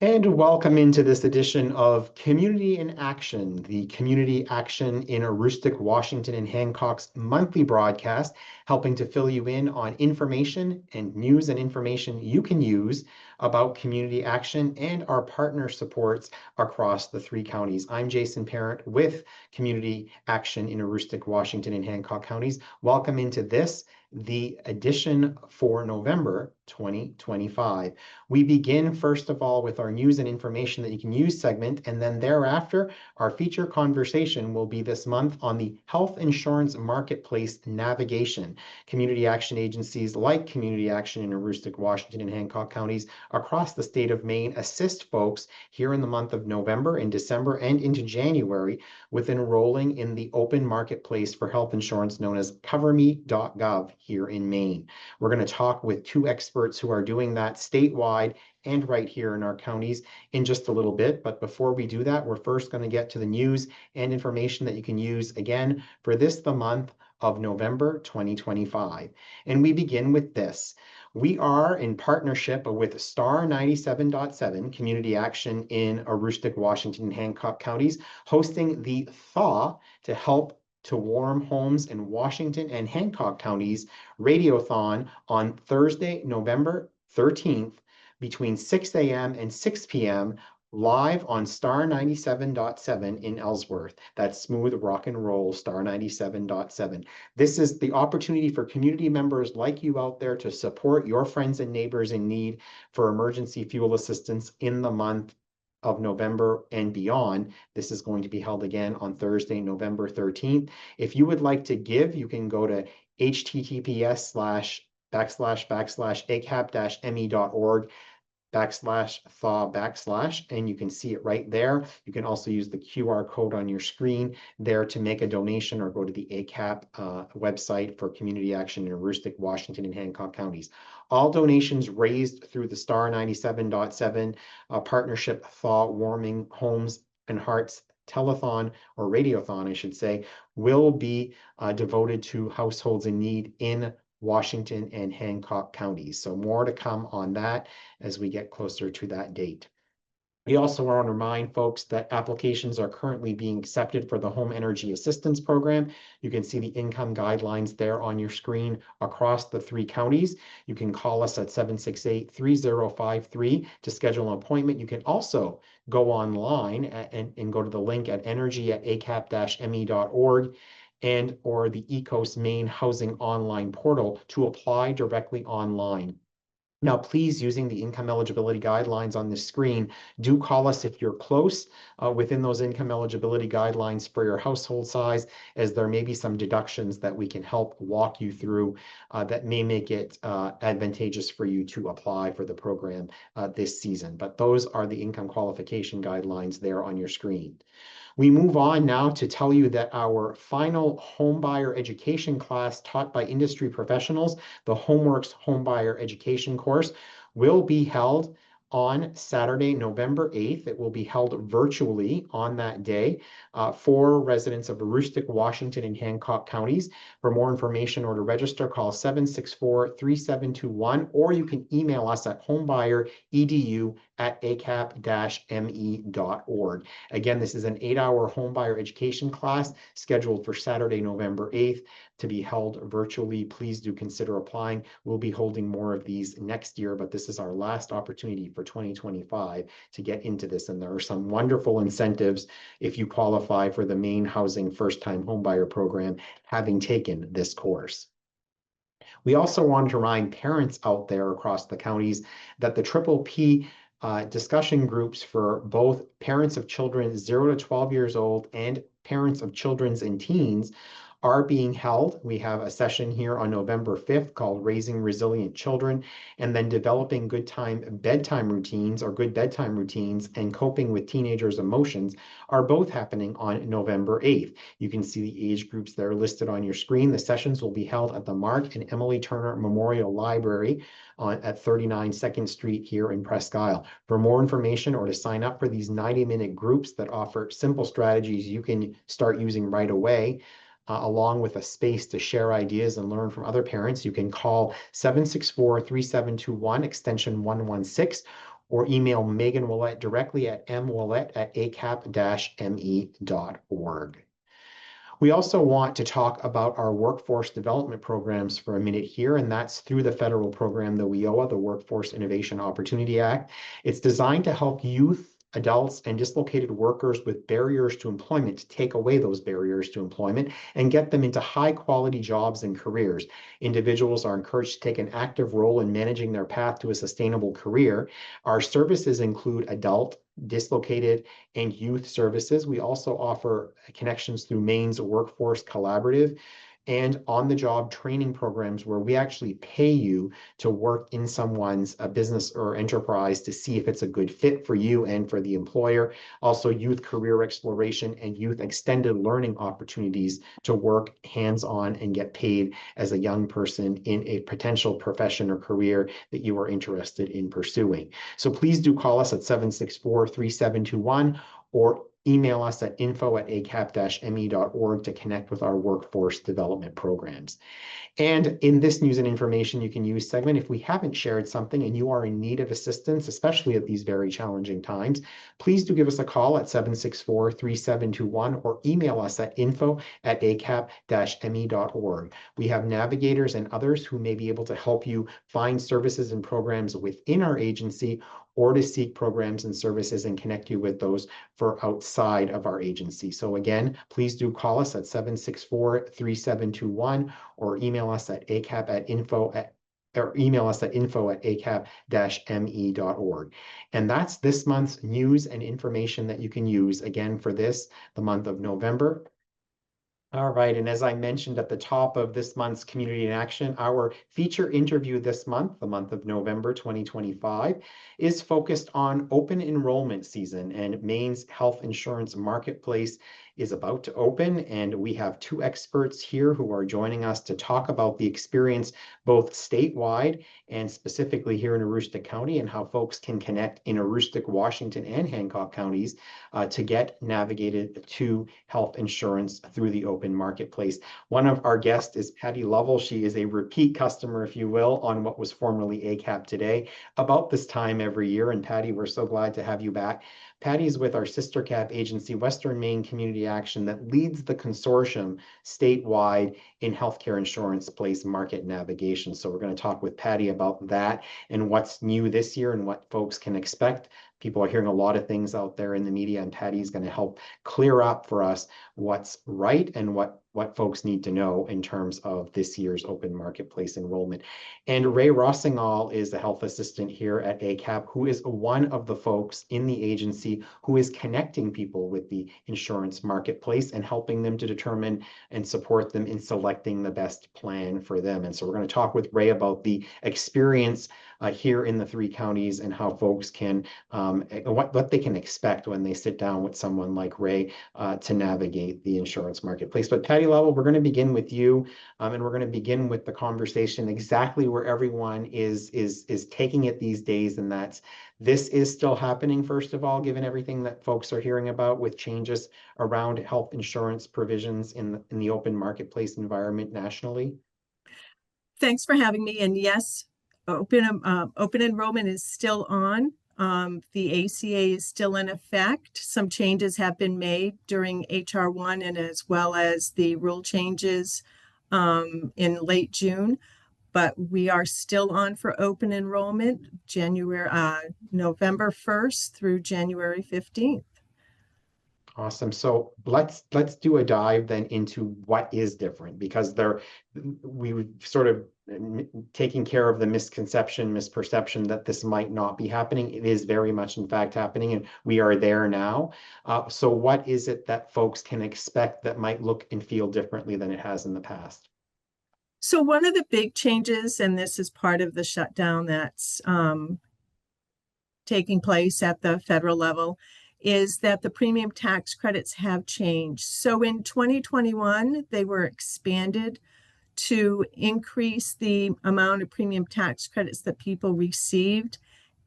And welcome into this edition of Community in Action, the Community Action in Aroostook, Washington, and Hancock's monthly broadcast, helping to fill you in on information and news and information you can use about community action and our partner supports across the three counties. I'm Jason Parent with Community Action in Aroostook, Washington, and Hancock counties. Welcome into this, the edition for November 2025. We begin, first of all, with our news and information that you can use segment, and then thereafter, our feature conversation will be this month on the health insurance marketplace navigation. Community action agencies like Community Action in Aroostook, Washington, and Hancock counties across the state of Maine assist folks here in the month of November and December and into January with enrolling in the open marketplace for health insurance known as coverme.gov here in Maine. We're going to talk with two experts who are doing that statewide and right here in our counties in just a little bit. But before we do that, we're first going to get to the news and information that you can use again for the month of November 2025. And we begin with this. We are in partnership with Star 97.7 Community Action in Aroostook, Washington, and Hancock counties, hosting the Thaw to help to warm homes in Washington and Hancock counties Radiothon on Thursday, November 13th between 6 a.m. and 6 p.m. live on Star 97.7 in Ellsworth. That's smooth rock and roll, Star 97.7. This is the opportunity for community members like you out there to support your friends and neighbors in need for emergency fuel assistance in the month of November and beyond. This is going to be held again on Thursday, November 13th. If you would like to give, you can go to https://acap-me.org /thaw/ and you can see it right there. You can also use the QR code on your screen there to make a donation or go to the ACAP website for community action in Aroostook, Washington, and Hancock counties. All donations raised through the Star 97.7 partnership Thaw Warming Homes and Hearts telethon or radiothon, I should say, will be devoted to households in need in Washington and Hancock counties. So more to come on that as we get closer to that date. We also want to remind folks that applications are currently being accepted for the Home Energy Assistance Program. You can see the income guidelines there on your screen across the three counties. You can call us at 768-3053 to schedule an appointment. You can also go online and go to the link at energy@acap-me.org and or the ECOS Maine Housing Online portal to apply directly online. Now, please, using the income eligibility guidelines on the screen, do call us if you're close within those income eligibility guidelines for your household size, as there may be some deductions that we can help walk you through that may make it advantageous for you to apply for the program this season. But those are the income qualification guidelines there on your screen. We move on now to tell you that our final homebuyer education class taught by industry professionals, the HomeWorks Homebuyer Education course, will be held on Saturday, November 8th. It will be held virtually on that day for residents of Aroostook, Washington, and Hancock counties. For more information or to register, call 764-3721, or you can email us at homebuyeredu@acap-me.org. Again, this is an 8-hour homebuyer education class scheduled for Saturday, November 8th to be held virtually. Please do consider applying. We'll be holding more of these next year, but this is our last opportunity for 2025 to get into this. And there are some wonderful incentives if you qualify for the Maine Housing First-Time Homebuyer Program, having taken this course. We also want to remind parents out there across the counties that the Triple P discussion groups for both parents of children 0 to 12 years old and parents of children and teens are being held. We have a session here on November 5th called Raising Resilient Children, and then Developing Good Bedtime Routines and Coping with Teenagers' Emotions are both happening on November 8th. You can see the age groups that are listed on your screen. The sessions will be held at the Mark and Emily Turner Memorial Library at 39 2nd Street here in Presque Isle. For more information or to sign up for these 90-minute groups that offer simple strategies you can start using right away, along with a space to share ideas and learn from other parents, you can call 764-3721 extension 116, or email Megan Willett directly at mwillett@acap-me.org. We also want to talk about our workforce development programs for a minute here, and that's through the federal program, the WIOA, the Workforce Innovation Opportunity Act. It's designed to help youth, adults, and dislocated workers with barriers to employment to take away those barriers to employment and get them into high quality jobs and careers. Individuals are encouraged to take an active role in managing their path to a sustainable career. Our services include adult, dislocated, and youth services. We also offer connections through Maine's Workforce Collaborative and on-the-job training programs where we actually pay you to work in someone's business or enterprise to see if it's a good fit for you and for the employer. Also, youth career exploration and youth extended learning opportunities to work hands-on and get paid as a young person in a potential profession or career that you are interested in pursuing. So please do call us at 764-3721 or email us at info@acap-me.org to connect with our workforce development programs. And in this news and information you can use segment, if we haven't shared something and you are in need of assistance, especially at these very challenging times, please do give us a call at 764-3721 or email us at info@acap-me.org. We have navigators and others who may be able to help you find services and programs within our agency or to seek programs and services and connect you with those for outside of our agency. So again, please do call us at 764-3721 or email us at info@acap-me.org. And that's this month's news and information that you can use again for the month of November. All right, and as I mentioned at the top of this month's Community in Action, our feature interview this month, the month of November 2025, is focused on open enrollment season, and Maine's health insurance marketplace is about to open, and we have two experts here who are joining us to talk about the experience both statewide and specifically here in Aroostook County and how folks can connect in Aroostook, Washington, and Hancock counties to get navigated to health insurance through the open marketplace. One of our guests is Patty Lovell. She is a repeat customer, if you will, on what was formerly ACAP Today about this time every year. And Patty, we're so glad to have you back. Patty's with our sister CAP agency, Western Maine Community Action, that leads the consortium statewide in healthcare insurance place market navigation. So we're going to talk with Patty about that and what's new this year and what folks can expect. People are hearing a lot of things out there in the media, and Patty's going to help clear up for us what's right and what folks need to know in terms of this year's open marketplace enrollment. And Ray Rossingall is a health assistant here at ACAP, who is one of the folks in the agency who is connecting people with the insurance marketplace and helping them to determine and support them in selecting the best plan for them. And so we're going to talk with Ray about the experience here in the three counties and how folks can, what they can expect when they sit down with someone like Ray to navigate the insurance marketplace. But Patty Lovell, we're going to begin with you, and we're going to begin with the conversation exactly where everyone is taking it these days, and this is still happening, first of all, given everything that folks are hearing about with changes around health insurance provisions in the open marketplace environment nationally. Thanks for having me. And yes, open enrollment is still on. The ACA is still in effect. Some changes have been made during HR 1 and as well as the rule changes in late June. But we are still on for open enrollment November 1st through January 15th. Awesome. So let's do a dive then into what is different, because we sort of taking care of the misperception that this might not be happening. It is very much in fact happening, and we are there now. So what is it that folks can expect that might look and feel differently than it has in the past? So one of the big changes, and this is part of the shutdown that's taking place at the federal level, is that the premium tax credits have changed. So in 2021, they were expanded to increase the amount of premium tax credits that people received,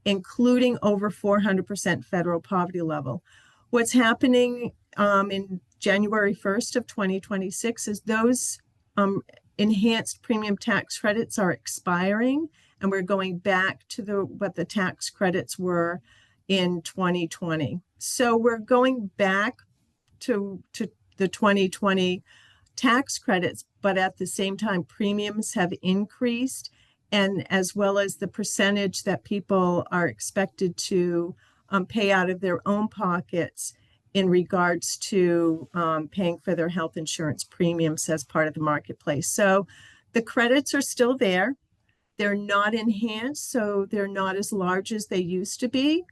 including over 400% federal poverty level. What's happening in January 1st of 2026 is those enhanced premium tax credits are expiring, and we're going back to what the tax credits were in 2020. So we're going back to the 2020 tax credits, but at the same time, premiums have increased, and as well as the percentage that people are expected to pay out of their own pockets in regards to paying for their health insurance premiums as part of the marketplace. So the credits are still there. They're not enhanced, so they're not as large as they used to be,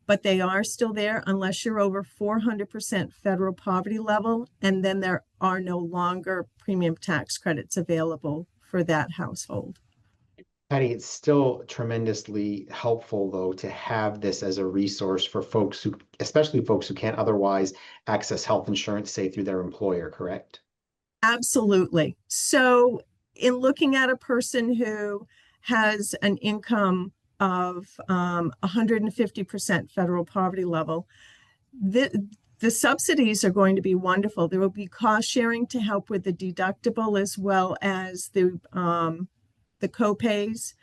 but they are still there unless you're over 400% federal poverty level, and then there are no longer premium tax credits available for that household. Patty, it's still tremendously helpful, though, to have this as a resource for folks who, especially folks who can't otherwise access health insurance, say through their employer, correct? Absolutely. So in looking at a person who has an income of 150% federal poverty level, the subsidies are going to be wonderful. There will be cost sharing to help with the deductible as well as the copays.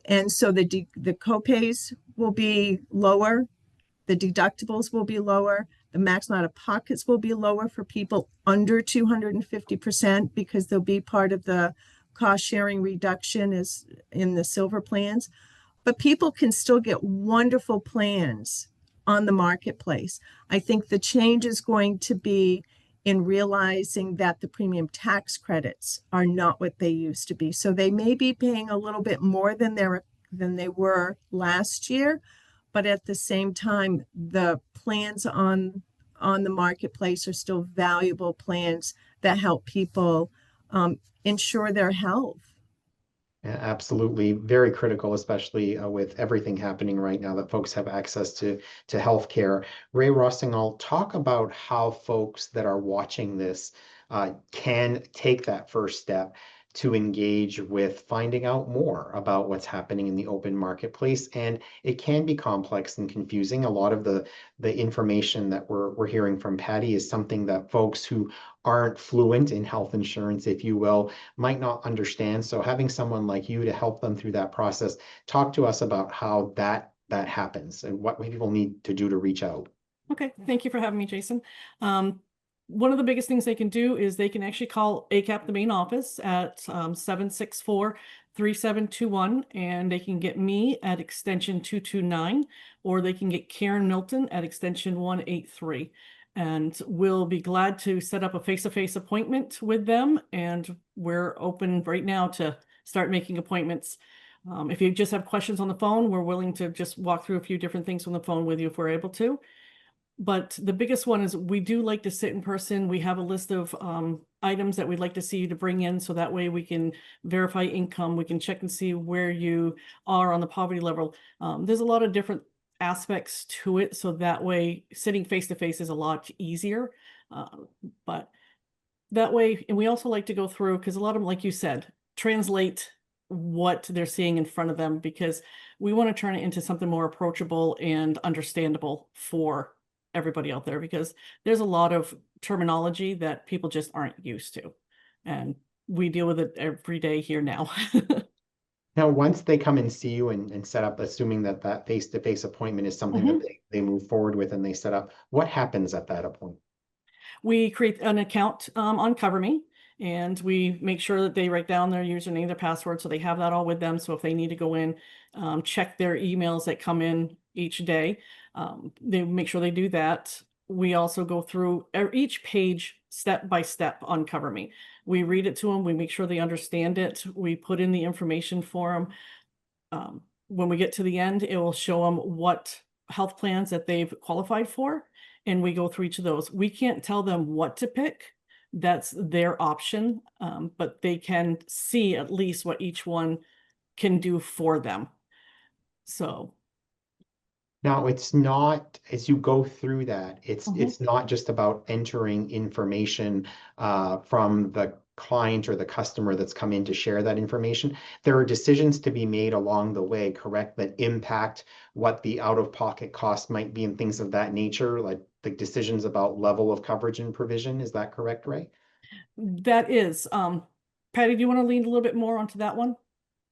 And so the copays will be lower, the deductibles will be lower, the maximum out of pockets will be lower for people under 250% because they'll be part of the cost sharing reduction is in the silver plans. But people can still get wonderful plans on the marketplace. I think the change is going to be in realizing that the premium tax credits are not what they used to be. So they may be paying a little bit more than they were last year, but at the same time, the plans on the marketplace are still valuable plans that help people ensure their health. Yeah, absolutely. Very critical, especially with everything happening right now that folks have access to healthcare. Ray Rossignol, talk about how folks that are watching this can take that first step to engage with finding out more about what's happening in the open marketplace. And it can be complex and confusing. A lot of the information that we're hearing from Patty is something that folks who aren't fluent in health insurance, if you will, might not understand. So having someone like you to help them through that process, talk to us about how that happens and what people need to do to reach out. Okay, thank you for having me, Jason. One of the biggest things they can do is they can actually call ACAP, the main office, at 764-3721, and they can get me at extension 229, or they can get Karen Milton at extension 183. And we'll be glad to set up a face-to-face appointment with them. And we're open right now to start making appointments. If you just have questions on the phone, we're willing to just walk through a few different things on the phone with you if we're able to. But the biggest one is we do like to sit in person. We have a list of items that we'd like to see you to bring in, so that way we can verify income. We can check and see where you are on the poverty level. There's a lot of different aspects to it, so that way sitting face to face is a lot easier. But that way, and we also like to go through, because a lot of them, like you said, translate what they're seeing in front of them, because we want to turn it into something more approachable and understandable for everybody out there, because there's a lot of terminology that people just aren't used to, and we deal with it every day here now. Now, once they come and see you and set up, assuming that face-to-face appointment is something that they move forward with and they set up, what happens at that appointment? We create an account on CoverMe, and we make sure that they write down their username, their password, so they have that all with them. So if they need to go in, check their emails that come in each day, they make sure they do that. We also go through each page step by step on CoverMe. We read it to them. We make sure they understand it. We put in the information for them. When we get to the end, it will show them what health plans that they've qualified for, and we go through each of those. We can't tell them what to pick. That's their option, but they can see at least what each one can do for them. So now, it's not, as you go through that, it's not just about entering information from the client or the customer that's come in to share that information. There are decisions to be made along the way, correct, that impact what the out-of-pocket cost might be and things of that nature, like the decisions about level of coverage and provision. Is that correct, Ray? that is, Patty, do you want to lean a little bit more onto that one?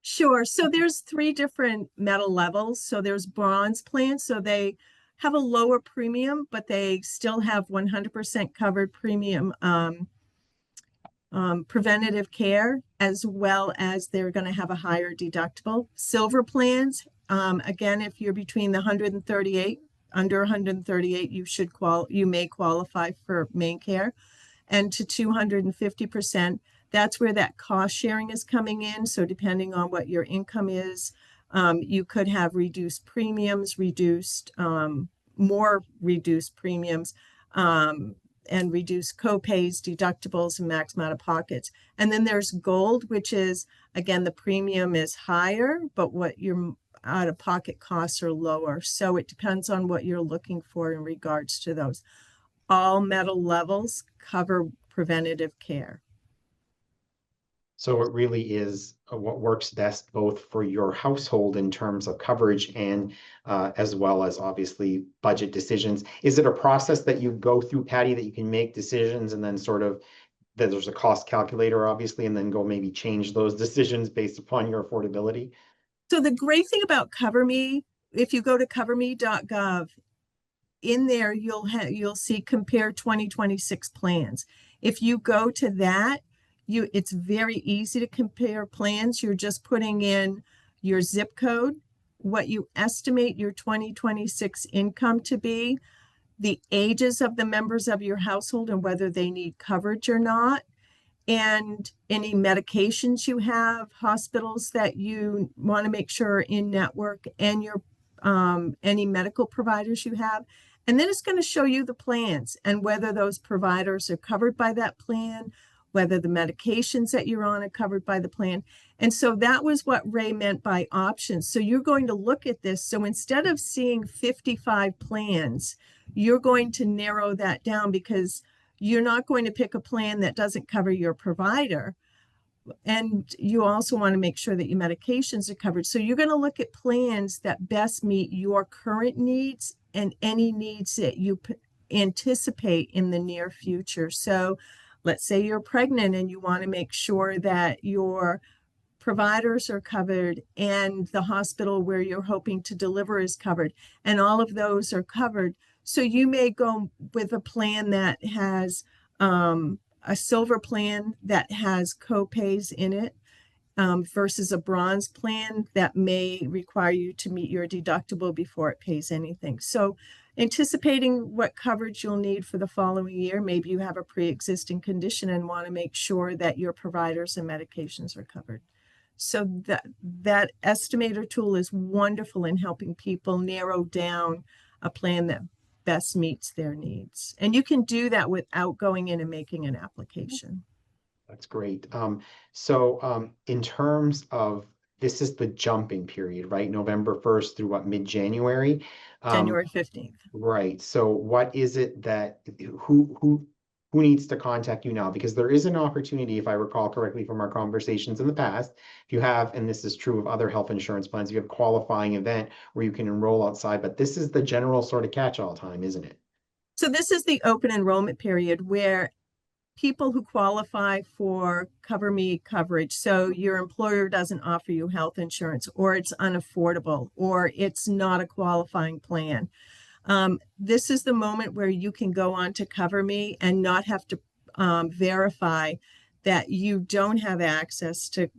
Sure. So there's 3 different metal levels. So there's bronze plans. So they have a lower premium, but they still have 100% covered premium preventative care, as well as they're going to have a higher deductible. Silver plans, again, if you're between the 138, under 138, you may qualify for main care, and to 250%. That's where that cost sharing is coming in. So depending on what your income is, you could have reduced premiums, more reduced premiums, and reduced co-pays, deductibles, and maximum out-of-pockets. And then there's gold, which is, again, the premium is higher, but what your out-of-pocket costs are lower. So it depends on what you're looking for in regards to those. All metal levels cover preventative care. So it really is what works best both for your household in terms of coverage and as well as obviously budget decisions. Is it a process that you go through, Patty, that you can make decisions and then sort of that there's a cost calculator, obviously, and then go maybe change those decisions based upon your affordability? So the great thing about CoverMe, if you go to coverme.gov, in there you'll see compare 2026 plans. If you go to that, it's very easy to compare plans. You're just putting in your zip code, what you estimate your 2026 income to be, the ages of the members of your household and whether they need coverage or not, and any medications you have, hospitals that you want to make sure are in network, and your any medical providers you have. And then it's going to show you the plans and whether those providers are covered by that plan, whether the medications that you're on are covered by the plan. And so that was what Ray meant by options. So you're going to look at this. So instead of seeing 55 plans, you're going to narrow that down, because you're not going to pick a plan that doesn't cover your provider. And you also want to make sure that your medications are covered. So you're going to look at plans that best meet your current needs and any needs that you anticipate in the near future. So let's say you're pregnant and you want to make sure that your providers are covered and the hospital where you're hoping to deliver is covered, and all of those are covered. So you may go with a plan that has a silver plan that has co-pays in it, versus a bronze plan that may require you to meet your deductible before it pays anything. So anticipating what coverage you'll need for the following year, maybe you have a pre-existing condition and want to make sure that your providers and medications are covered. So that estimator tool is wonderful in helping people narrow down a plan that best meets their needs. And you can do that without going in and making an application. That's great. So in terms of, this is the jumping period, right? November 1st through what, mid-January? January 15th. Right. So what is it that, who needs to contact you now? Because there is an opportunity, if I recall correctly from our conversations in the past, if you have, and this is true of other health insurance plans, you have a qualifying event where you can enroll outside, but this is the general sort of catch-all time, isn't it? So this is the open enrollment period where people who qualify for CoverMe coverage, so your employer doesn't offer you health insurance, or it's unaffordable, or it's not a qualifying plan. This is the moment where you can go on to CoverMe and not have to verify that you don't have access to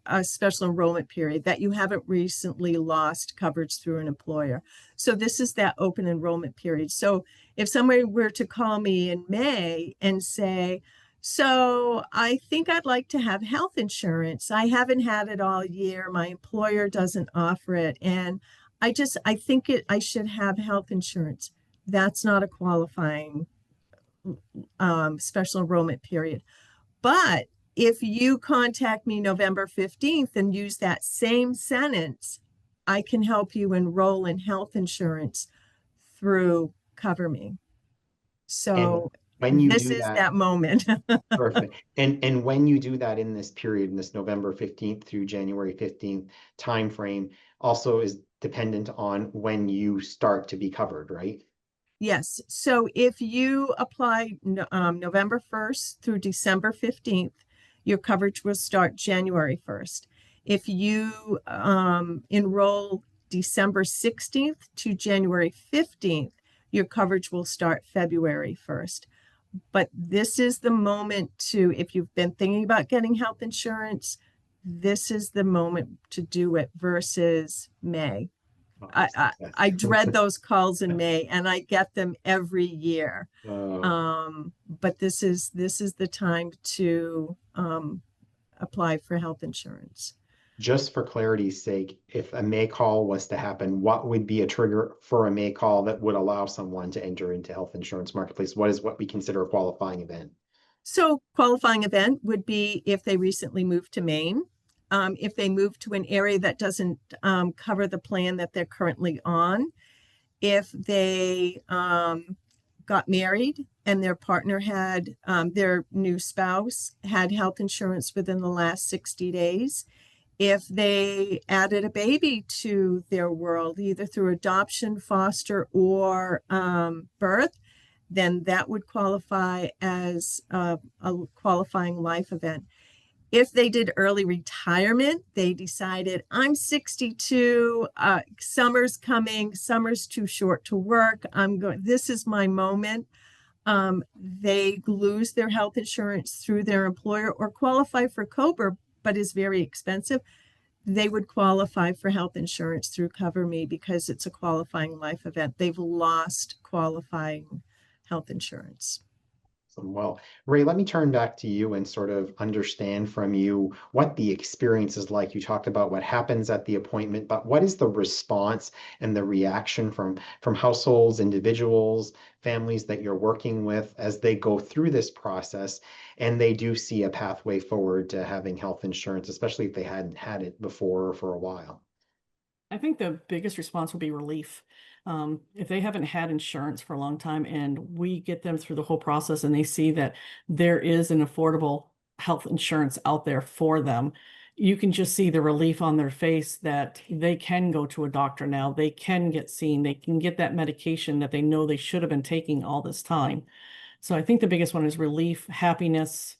a special enrollment period, that you haven't recently lost coverage through an employer. So this is that open enrollment period. So if someone were to call me in May and say, so I think I'd like to have health insurance. I haven't had it all year. My employer doesn't offer it. And I think I should have health insurance. That's not a qualifying special enrollment period. But if you contact me November 15th and use that same sentence, I can help you enroll in health insurance through CoverMe. So when you this do is that, that moment. perfect. And when you do that in this period, in this November 15th through January 15th timeframe, also is dependent on when you start to be covered, right? Yes. So if you apply November 1st through December 15th, your coverage will start January 1st. If you enroll December 16th to January 15th, your coverage will start February 1st. But this is the moment to, if you've been thinking about getting health insurance, this is the moment to do it versus May. I dread those calls in May, and I get them every year. But this is the time to apply for health insurance. Just for clarity's sake, if a May call was to happen, what would be a trigger for a May call that would allow someone to enter into health insurance marketplace? What is what we consider a qualifying event? So qualifying event would be if they recently moved to Maine, if they moved to an area that doesn't cover the plan that they're currently on, if they got married and their partner had, their new spouse had health insurance within the last 60 days, if they added a baby to their world, either through adoption, foster, or birth, then that would qualify as a qualifying life event. If they did early retirement, they decided, I'm 62, summer's coming, summer's too short to work, this is my moment. They lose their health insurance through their employer or qualify for COBRA, but is very expensive. They would qualify for health insurance through Cover Me because it's a qualifying life event. They've lost qualifying health insurance. Well, Ray, let me turn back to you and sort of understand from you what the experience is like. You talked about what happens at the appointment, but what is the response and the reaction from households, individuals, families that you're working with as they go through this process and they do see a pathway forward to having health insurance, especially if they hadn't had it before or for a while? I think the biggest response will be relief. If they haven't had insurance for a long time and we get them through the whole process and they see that there is an affordable health insurance out there for them, you can just see the relief on their face that they can go to a doctor now, they can get seen, they can get that medication that they know they should have been taking all this time. So I think the biggest one is relief, happiness,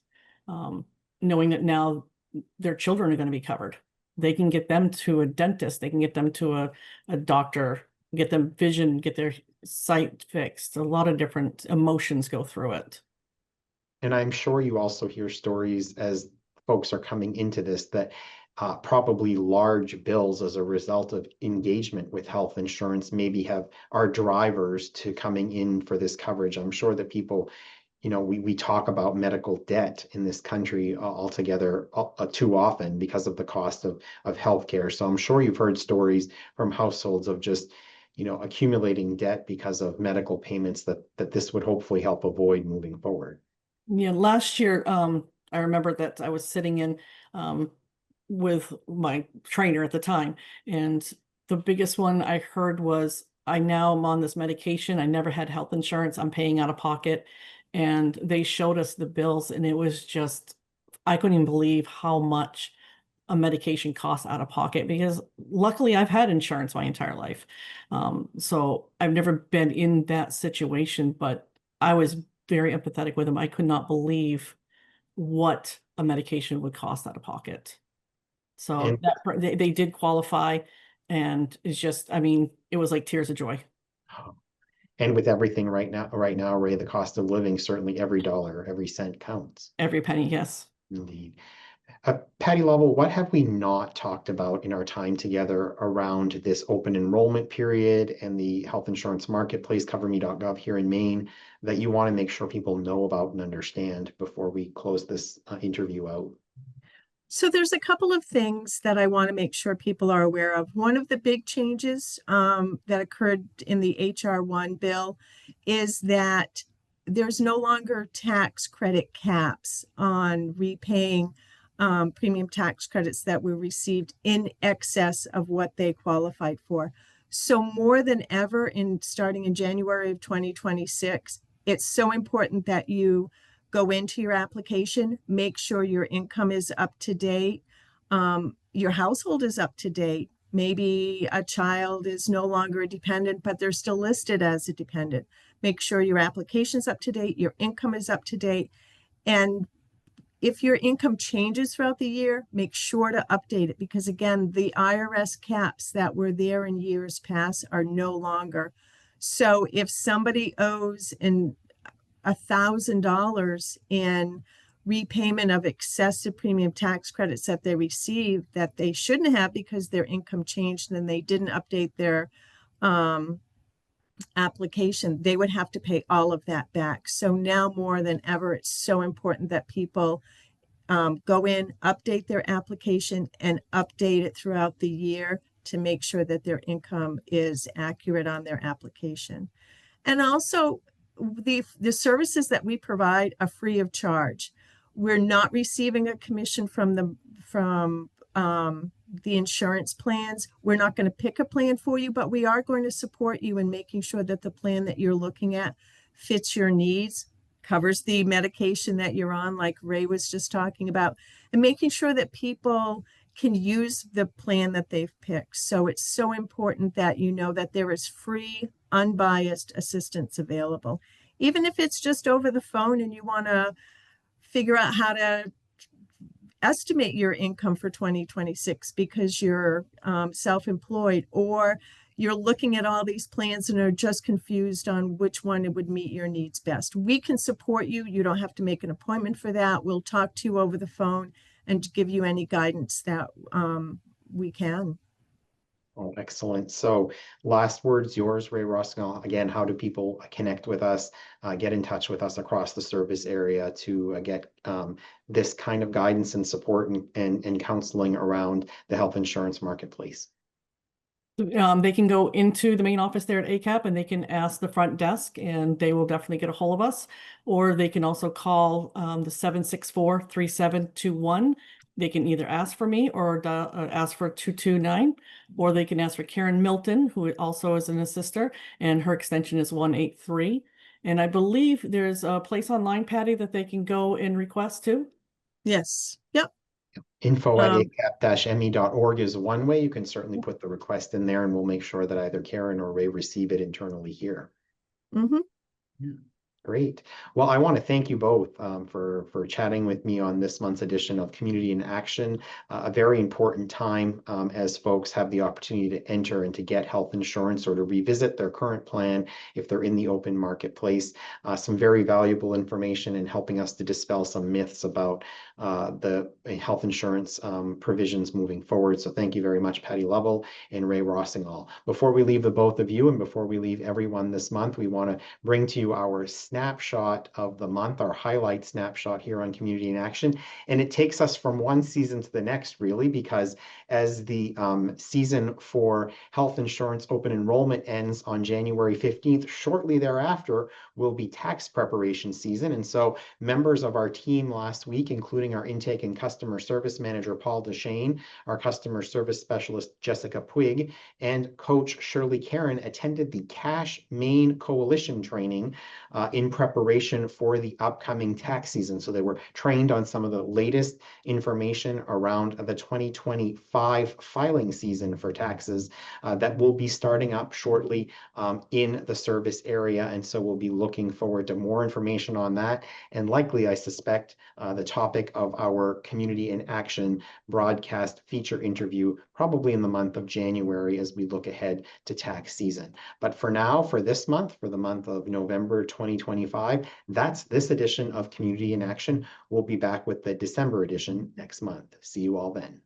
knowing that now their children are going to be covered. They can get them to a dentist, they can get them to a doctor, get them vision, get their sight fixed. A lot of different emotions go through it. And I'm sure you also hear stories as folks are coming into this that probably large bills as a result of engagement with health insurance maybe are drivers to coming in for this coverage. I'm sure that people, we talk about medical debt in this country altogether too often because of the cost of healthcare. So I'm sure you've heard stories from households of just, accumulating debt because of medical payments that this would hopefully help avoid moving forward. Yeah, last year, I remember that I was sitting in with my trainer at the time, and the biggest one I heard was, I now am on this medication. I never had health insurance. I'm paying out of pocket. And they showed us the bills, and it was just, I couldn't even believe how much a medication costs out of pocket, because luckily I've had insurance my entire life. So I've never been in that situation, but I was very empathetic with them. I could not believe what a medication would cost out of pocket. So they did qualify, and it's just, it was like tears of joy. And with everything right now, Ray, the cost of living, certainly every dollar, every cent counts. Every penny, yes. Indeed. Patty Lovell, what have we not talked about in our time together around this open enrollment period and the health insurance marketplace, coverme.gov here in Maine, that you want to make sure people know about and understand before we close this interview out? So there's a couple of things that I want to make sure people are aware of. One of the big changes that occurred in the HR 1 bill is that there's no longer tax credit caps on repaying premium tax credits that were received in excess of what they qualified for. So more than ever, starting in January of 2026, it's so important that you go into your application, make sure your income is up to date, your household is up to date. Maybe a child is no longer a dependent, but they're still listed as a dependent. Make sure your application is up to date, your income is up to date, and if your income changes throughout the year, make sure to update it because again, the IRS caps that were there in years past are no longer. So if somebody owes $1,000 in repayment of excessive premium tax credits that they received that they shouldn't have because their income changed and they didn't update their application, they would have to pay all of that back. So now more than ever, it's so important that people go in, update their application, and update it throughout the year to make sure that their income is accurate on their application. And also, the services that we provide are free of charge. We're not receiving a commission from the insurance plans. We're not going to pick a plan for you, but we are going to support you in making sure that the plan that you're looking at fits your needs, covers the medication that you're on, like Ray was just talking about, and making sure that people can use the plan that they've picked. So it's so important that you know that there is free, unbiased assistance available. Even if it's just over the phone and you want to figure out how to estimate your income for 2026 because you're self-employed, or you're looking at all these plans and are just confused on which one would meet your needs best. We can support you. You don't have to make an appointment for that. We'll talk to you over the phone and give you any guidance that we can. Oh, excellent. So last words, yours, Ray Rossignol. Again, how do people connect with us, get in touch with us across the service area to get this kind of guidance and support and counseling around the health insurance marketplace? They can go into the main office there at ACAP and they can ask the front desk and they will definitely get a hold of us. Or they can also call the 764-3721. They can either ask for me or ask for 229, or they can ask for Karen Milton, who also is an assister, and her extension is 183. And I believe there's a place online, Patty, that they can go and request too. Yes. Yep. Info at acap-me.org is one way. You can certainly put the request in there and we'll make sure that either Karen or Ray receive it internally here. Mm-hmm. Yeah. Great. Well, I want to thank you both for chatting with me on this month's edition of Community in Action, a very important time as folks have the opportunity to enter and to get health insurance or to revisit their current plan if they're in the open marketplace. Some very valuable information in helping us to dispel some myths about the health insurance provisions moving forward. So thank you very much, Patty Lovell and Ray Rossignol. Before we leave the both of you and before we leave everyone this month, we want to bring to you our snapshot of the month, our highlight snapshot here on Community in Action. And it takes us from one season to the next, really, because as the season for health insurance open enrollment ends on January 15th, shortly thereafter will be tax preparation season. And so members of our team last week, including our intake and customer service manager, Paul Deshane, our customer service specialist, Jessica Puig, and coach Shirley Karen attended the Cash Maine Coalition training in preparation for the upcoming tax season. So they were trained on some of the latest information around the 2025 filing season for taxes that will be starting up shortly in the service area. And so we'll be looking forward to more information on that. And likely, I suspect, the topic of our Community in Action broadcast feature interview probably in the month of January as we look ahead to tax season. But for now, for this month, for the month of November 2025, that's this edition of Community in Action. We'll be back with the December edition next month. See you all then.